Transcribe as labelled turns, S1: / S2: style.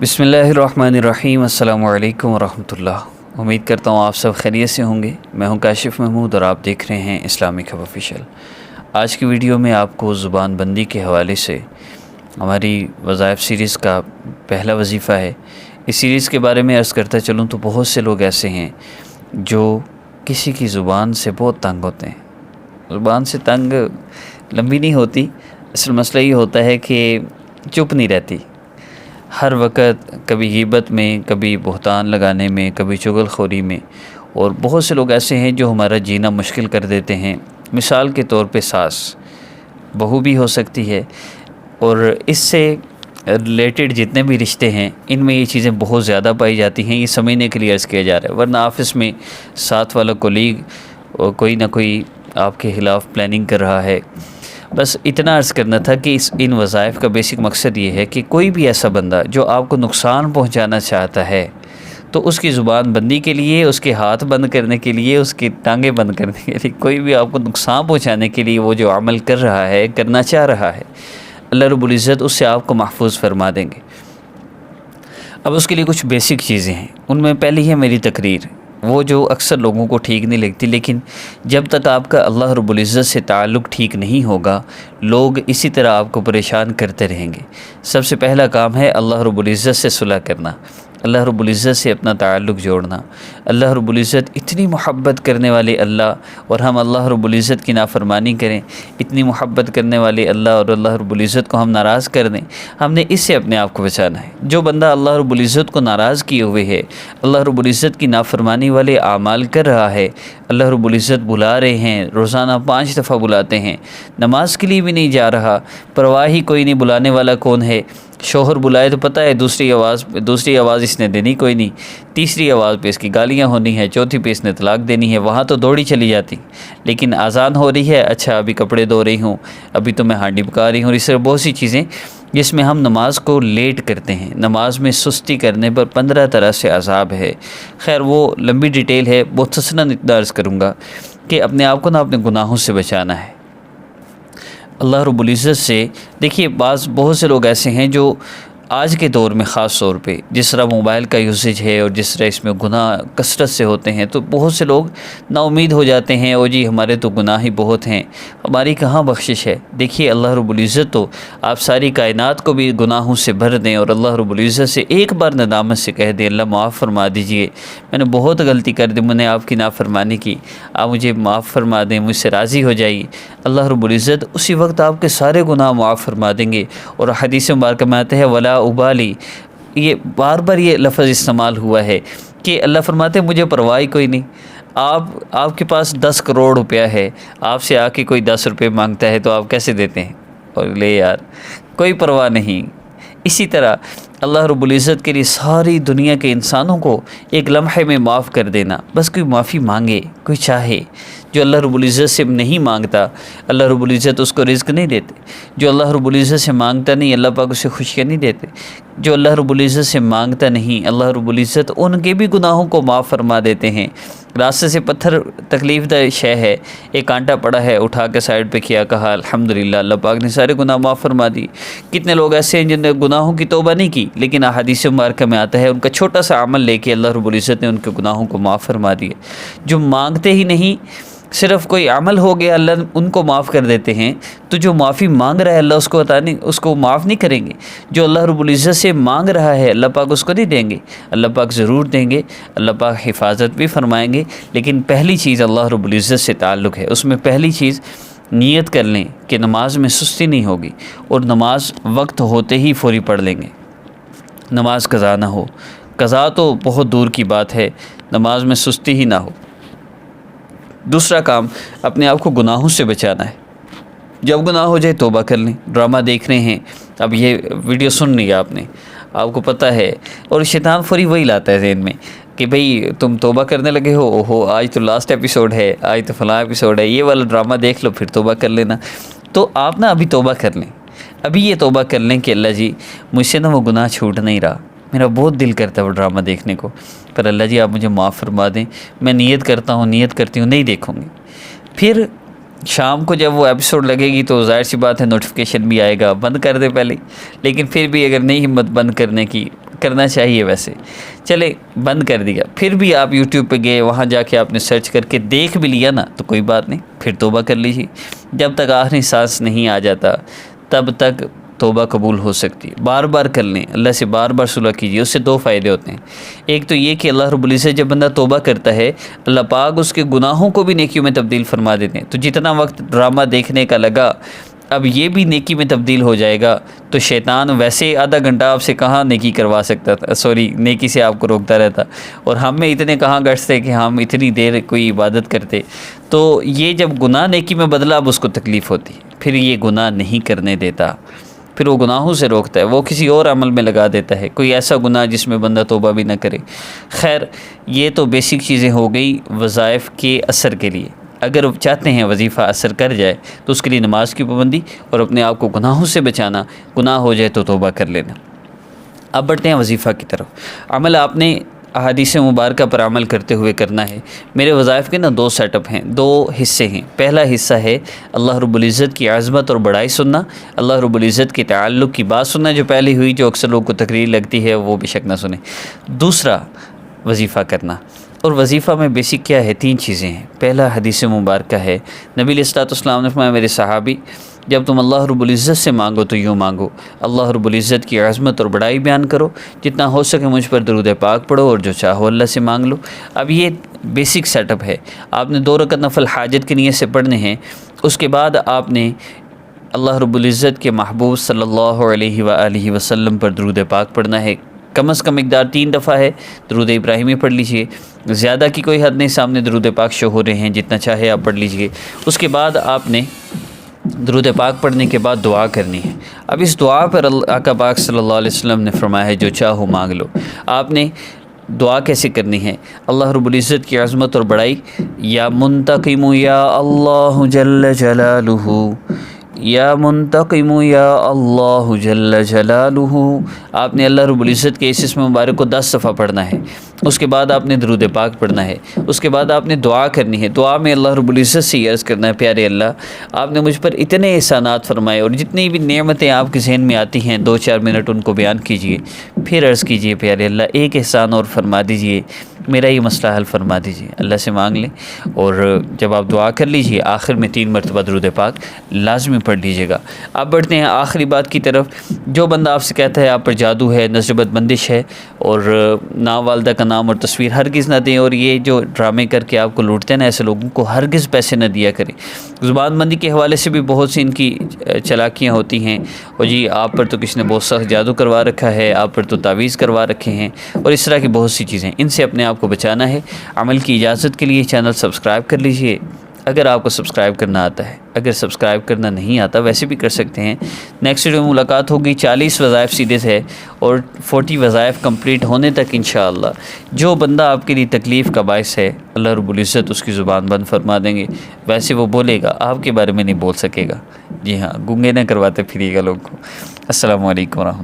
S1: بسم اللہ الرحمن الرحیم۔ السلام علیکم ورحمۃ اللہ۔ امید کرتا ہوں آپ سب خیریت سے ہوں گے۔ میں ہوں کاشف محمود اور آپ دیکھ رہے ہیں اسلامک ہب آفیشیل۔ آج کی ویڈیو میں آپ کو زبان بندی کے حوالے سے ہماری وظائف سیریز کا پہلا وظیفہ ہے۔ اس سیریز کے بارے میں عرض کرتا چلوں تو بہت سے لوگ ایسے ہیں جو کسی کی زبان سے بہت تنگ ہوتے ہیں۔ زبان سے تنگ لمبی نہیں ہوتی، اصل مسئلہ یہ ہوتا ہے کہ چپ نہیں رہتی، ہر وقت کبھی غیبت میں، کبھی بہتان لگانے میں، کبھی چغل خوری میں، اور بہت سے لوگ ایسے ہیں جو ہمارا جینا مشکل کر دیتے ہیں۔ مثال کے طور پہ ساس، بہو بھی ہو سکتی ہے، اور اس سے ریلیٹڈ جتنے بھی رشتے ہیں ان میں یہ چیزیں بہت زیادہ پائی جاتی ہیں۔ یہ سمجھنے کے لیے عرض کیا جا رہا ہے، ورنہ آفس میں ساتھ والا کولیگ کوئی نہ کوئی آپ کے خلاف پلاننگ کر رہا ہے۔ بس اتنا عرض کرنا تھا کہ ان وظائف کا بیسک مقصد یہ ہے کہ کوئی بھی ایسا بندہ جو آپ کو نقصان پہنچانا چاہتا ہے تو اس کی زبان بندی کے لیے، اس کے ہاتھ بند کرنے کے لیے، اس کی ٹانگیں بند کرنے کے لیے، کوئی بھی آپ کو نقصان پہنچانے کے لیے وہ جو عمل کر رہا ہے، کرنا چاہ رہا ہے، اللہ رب العزت اس سے آپ کو محفوظ فرما دیں گے۔ اب اس کے لیے کچھ بیسک چیزیں ہیں، ان میں پہلی ہے میری تقریر، وہ جو اکثر لوگوں کو ٹھیک نہیں لگتی، لیکن جب تک آپ کا اللہ رب العزت سے تعلق ٹھیک نہیں ہوگا لوگ اسی طرح آپ کو پریشان کرتے رہیں گے۔ سب سے پہلا کام ہے اللہ رب العزت سے صلح کرنا، اللہ رب العزت سے اپنا تعلق جوڑنا۔ اللہ رب العزت اتنی محبت کرنے والے اللہ، اور ہم اللہ رب العزت کی نافرمانی کریں، اتنی محبت کرنے والے اللہ اور اللہ رب العزت کو ہم ناراض کر دیں، ہم نے اس سے اپنے آپ کو بچانا ہے۔ جو بندہ اللہ رب العزت کو ناراض کیے ہوئے ہے، اللہ رب العزت کی نافرمانی والے اعمال کر رہا ہے، اللہ رب العزت بلا رہے ہیں، روزانہ 5 دفعہ بلاتے ہیں، نماز کے لیے بھی نہیں جا رہا، پرواہ ہی کوئی نہیں، بلانے والا کون ہے؟ شوہر بلائے تو پتہ ہے دوسری آواز اس نے دینی کوئی نہیں، تیسری آواز پہ اس کی گالیاں ہونی ہے، چوتھی پہ اس نے طلاق دینی ہے، وہاں تو دوڑی چلی جاتی۔ لیکن اذان ہو رہی ہے، اچھا ابھی کپڑے دھو رہی ہوں، ابھی تو میں ہانڈی پکا رہی ہوں، اس طرح بہت سی چیزیں جس میں ہم نماز کو لیٹ کرتے ہیں۔ نماز میں سستی کرنے پر 15 طرح سے عذاب ہے۔ خیر وہ لمبی ڈیٹیل ہے، مختصراً اتنا عرض کروں گا کہ اپنے آپ کو اپنے گناہوں سے بچانا ہے۔ اللہ رب العزت سے دیکھیے، بہت سے لوگ ایسے ہیں جو آج کے دور میں خاص طور پہ جس طرح موبائل کا یوزیج ہے اور جس طرح اس میں گناہ کثرت سے ہوتے ہیں، تو بہت سے لوگ نا امید ہو جاتے ہیں، او جی ہمارے تو گناہ ہی بہت ہیں، ہماری کہاں بخشش ہے۔ دیکھیے اللہ رب العزت تو آپ ساری کائنات کو بھی گناہوں سے بھر دیں اور اللہ رب العزت سے ایک بار ندامت سے کہہ دیں، اللہ معاف فرما دیجئے، میں نے بہت غلطی کر دی، میں نے آپ کی نافرمانی کی، آپ مجھے معاف فرما دیں، مجھ سے راضی ہو جائیے۔ اللہ رب العزت اسی وقت آپ کے سارے گناہ معاف فرما دیں گے۔ اور حدیث مبارکہ میں آتا ہے ولا ابالی، یہ بار بار یہ لفظ استعمال ہوا ہے کہ اللہ فرماتے ہیں مجھے پرواہ کوئی نہیں۔ آپ کے پاس 10 کروڑ روپیہ ہے، آپ سے آ کے کوئی 10 روپے مانگتا ہے تو آپ کیسے دیتے ہیں؟ اور لے یار، کوئی پرواہ نہیں۔ اسی طرح اللہ رب العزت کے لیے ساری دنیا کے انسانوں کو ایک لمحے میں معاف کر دینا، بس کوئی معافی مانگے، کوئی چاہے۔ جو اللہ رب العزت سے نہیں مانگتا، اللہ رب العزت اس کو رزق نہیں دیتے۔ جو اللہ رب العزت سے مانگتا نہیں، اللہ پاک اسے خوشیاں نہیں دیتے۔ جو اللہ رب العزت سے مانگتا نہیں، اللہ رب العزت ان کے بھی گناہوں کو معاف فرما دیتے ہیں۔ راستے سے پتھر تکلیف دہ شے ہے، ایک کانٹا پڑا ہے، اٹھا کے سائڈ پہ کیا، کہا الحمدللہ، اللہ پاک نے سارے گناہ معاف فرما دی۔ کتنے لوگ ایسے ہیں جن نے گناہوں کی توبہ نہیں کی، لیکن احادیث مبارکہ میں آتا ہے ان کا چھوٹا سا عمل لے کے اللہ رب العزت نے ان کے گناہوں کو معاف فرما دیا۔ جو مانگتے ہی نہیں، صرف کوئی عمل ہو گیا اللہ ان کو معاف کر دیتے ہیں، تو جو معافی مانگ رہا ہے اللہ اس کو معاف نہیں کریں گے۔ جو اللہ رب العزت سے مانگ رہا ہے اللہ پاک اس کو نہیں دیں گے، اللہ پاک ضرور دیں گے، اللہ پاک حفاظت بھی فرمائیں گے۔ لیکن پہلی چیز اللہ رب العزت سے تعلق ہے، اس میں پہلی چیز نیت کر لیں کہ نماز میں سستی نہیں ہوگی، اور نماز وقت ہوتے ہی فوری پڑھ لیں گے، نماز قضا نہ ہو۔ قضا تو بہت دور کی بات ہے، نماز میں سستی ہی نہ ہو۔ دوسرا کام اپنے آپ کو گناہوں سے بچانا ہے۔ جب گناہ ہو جائے توبہ کر لیں۔ ڈرامہ دیکھ رہے ہیں، اب یہ ویڈیو سن لی آپ نے، آپ کو پتہ ہے، اور شیطان فوری وہی لاتا ہے ذہن میں کہ بھئی تم توبہ کرنے لگے ہو، اوہو آج تو لاسٹ ایپیسوڈ ہے، آج تو فلاں ایپیسوڈ ہے، یہ والا ڈرامہ دیکھ لو پھر توبہ کر لینا۔ تو آپ نا ابھی توبہ کر لیں، ابھی یہ توبہ کر لیں کہ اللہ جی مجھ سے نا وہ گناہ چھوٹ نہیں رہا، میرا بہت دل کرتا ہے وہ ڈرامہ دیکھنے کو، پر اللہ جی آپ مجھے معاف فرما دیں، میں نیت کرتی ہوں نہیں دیکھوں گی۔ پھر شام کو جب وہ ایپیسوڈ لگے گی تو ظاہر سی بات ہے نوٹیفیکیشن بھی آئے گا، بند کر دے پہلے، لیکن پھر بھی اگر نہیں ہمت بند کرنے کی، کرنا چاہیے ویسے، چلے بند کر دیا، پھر بھی آپ یوٹیوب پہ گئے، وہاں جا کے آپ نے سرچ کر کے دیکھ بھی لیا نا، تو کوئی بات نہیں، پھر توبہ کر لیجیے۔ جب تک آخری سانس نہیں آ جاتا تب تک توبہ قبول ہو سکتی ہے۔ بار بار کر لیں، اللہ سے بار بار صلح کیجیے، اس سے دو فائدے ہوتے ہیں۔ ایک تو یہ کہ اللہ رب العزت جب بندہ توبہ کرتا ہے، اللہ پاک اس کے گناہوں کو بھی نیکیوں میں تبدیل فرما دیتے ہیں۔ تو جتنا وقت ڈرامہ دیکھنے کا لگا، اب یہ بھی نیکی میں تبدیل ہو جائے گا، تو شیطان ویسے آدھا گھنٹہ آپ سے کہاں نیکی کروا سکتا تھا، نیکی سے آپ کو روکتا رہتا، اور ہم میں اتنے کہاں گٹس تھے کہ ہم اتنی دیر کوئی عبادت کرتے۔ تو یہ جب گناہ نیکی میں بدلا، اب اس کو تکلیف ہوتی، پھر یہ گناہ نہیں کرنے دیتا، پھر وہ گناہوں سے روکتا ہے، وہ کسی اور عمل میں لگا دیتا ہے، کوئی ایسا گناہ جس میں بندہ توبہ بھی نہ کرے۔ خیر، یہ تو بیسک چیزیں ہو گئی وظائف کے اثر کے لیے۔ اگر چاہتے ہیں وظیفہ اثر کر جائے تو اس کے لیے نماز کی پابندی اور اپنے آپ کو گناہوں سے بچانا، گناہ ہو جائے تو توبہ کر لینا۔ اب بڑھتے ہیں وظیفہ کی طرف۔ عمل آپ نے احادیث مبارکہ پر عمل کرتے ہوئے کرنا ہے۔ میرے وظائف کے دو سیٹ اپ ہیں، دو حصے ہیں۔ پہلا حصہ ہے اللہ رب العزت کی عظمت اور بڑائی سننا، اللہ رب العزت کے تعلق کی بات سننا جو پہلے ہوئی، جو اکثر لوگوں کو تقریر لگتی ہے وہ بے شک نہ سنیں۔ دوسرا وظیفہ کرنا، اور وظیفہ میں بیسک کیا ہے؟ 3 چیزیں ہیں۔ پہلا حدیث مبارکہ ہے، نبی علیہ الصلوۃ والسلام نے فرمایا، میرے صحابی جب تم اللہ رب العزت سے مانگو تو یوں مانگو، اللہ رب العزت کی عظمت اور بڑائی بیان کرو، جتنا ہو سکے مجھ پر درود پاک پڑھو، اور جو چاہو اللہ سے مانگ لو۔ اب یہ بیسک سیٹ اپ ہے۔ آپ نے 2 رکعت نفل حاجت کی نیت سے پڑھنے ہیں، اس کے بعد آپ نے اللہ رب العزت کے محبوب صلی اللہ علیہ وآلہ وسلم پر درود پاک پڑھنا ہے۔ کم از کم مقدار 3 دفعہ ہے، درود ابراہیمی پڑھ لیجئے، زیادہ کی کوئی حد نہیں، سامنے درود پاک شو ہو رہے ہیں، جتنا چاہے آپ پڑھ لیجئے۔ اس کے بعد آپ نے درود پاک پڑھنے کے بعد دعا کرنی ہے۔ اب اس دعا پر آقا پاک صلی اللہ علیہ وسلم نے فرمایا ہے، جو چاہو مانگ لو۔ آپ نے دعا کیسے کرنی ہے؟ اللہ رب العزت کی عظمت اور بڑائی، یا منتقم یا اللہ جل جلالہ، یا منتقم یا اللہ جل جلالہ، آپ نے اللہ رب العزت کے اس اسم مبارک کو 10 دفعہ پڑھنا ہے۔ اس کے بعد آپ نے درود پاک پڑھنا ہے۔ اس کے بعد آپ نے دعا کرنی ہے۔ دعا میں اللہ رب العزت سے یہ عرض کرنا ہے، پیارے اللہ، آپ نے مجھ پر اتنے احسانات فرمائے، اور جتنی بھی نعمتیں آپ کے ذہن میں آتی ہیں 2-4 منٹ ان کو بیان کیجئے، پھر عرض کیجئے، پیارے اللہ ایک احسان اور فرما دیجئے، میرا یہ مسئلہ حل فرما دیجئے۔ اللہ سے مانگ لیں، اور جب آپ دعا کر لیجئے آخر میں 3 مرتبہ درود پاک لازمی پڑھ لیجئے گا۔ اب بڑھتے ہیں آخری بات کی طرف۔ جو بندہ آپ سے کہتا ہے آپ پر جادو ہے، نظر بد بندش ہے، اور نام والدہ کا نام اور تصویر ہرگز نہ دیں، اور یہ جو ڈرامے کر کے آپ کو لوٹتے ہیں نا، ایسے لوگوں کو ہرگز پیسے نہ دیا کریں۔ زبان بندی کے حوالے سے بھی بہت سی ان کی چالاکیاں ہوتی ہیں، اور جی آپ پر تو کسی نے بہت سخت جادو کروا رکھا ہے، آپ پر تو تعویذ کروا رکھے ہیں، اور اس طرح کی بہت سی چیزیں، ان سے اپنے آپ کو بچانا ہے۔ عمل کی اجازت کے لیے چینل سبسکرائب کر لیجئے اگر آپ کو سبسکرائب کرنا آتا ہے، اگر سبسکرائب کرنا نہیں آتا ویسے بھی کر سکتے ہیں۔ نیکسٹ ویڈیو میں ملاقات ہوگی۔ 40 وظائف سیدھے ہے، اور 40 وظائف کمپلیٹ ہونے تک انشاءاللہ جو بندہ آپ کے لیے تکلیف کا باعث ہے، اللہ رب العزت اس کی زبان بند فرما دیں گے۔ ویسے وہ بولے گا، آپ کے بارے میں نہیں بول سکے گا۔ جی ہاں، گونگے نہ کرواتے پھریے گا لوگوں کو۔ السلام علیکم ورحمۃ اللہ۔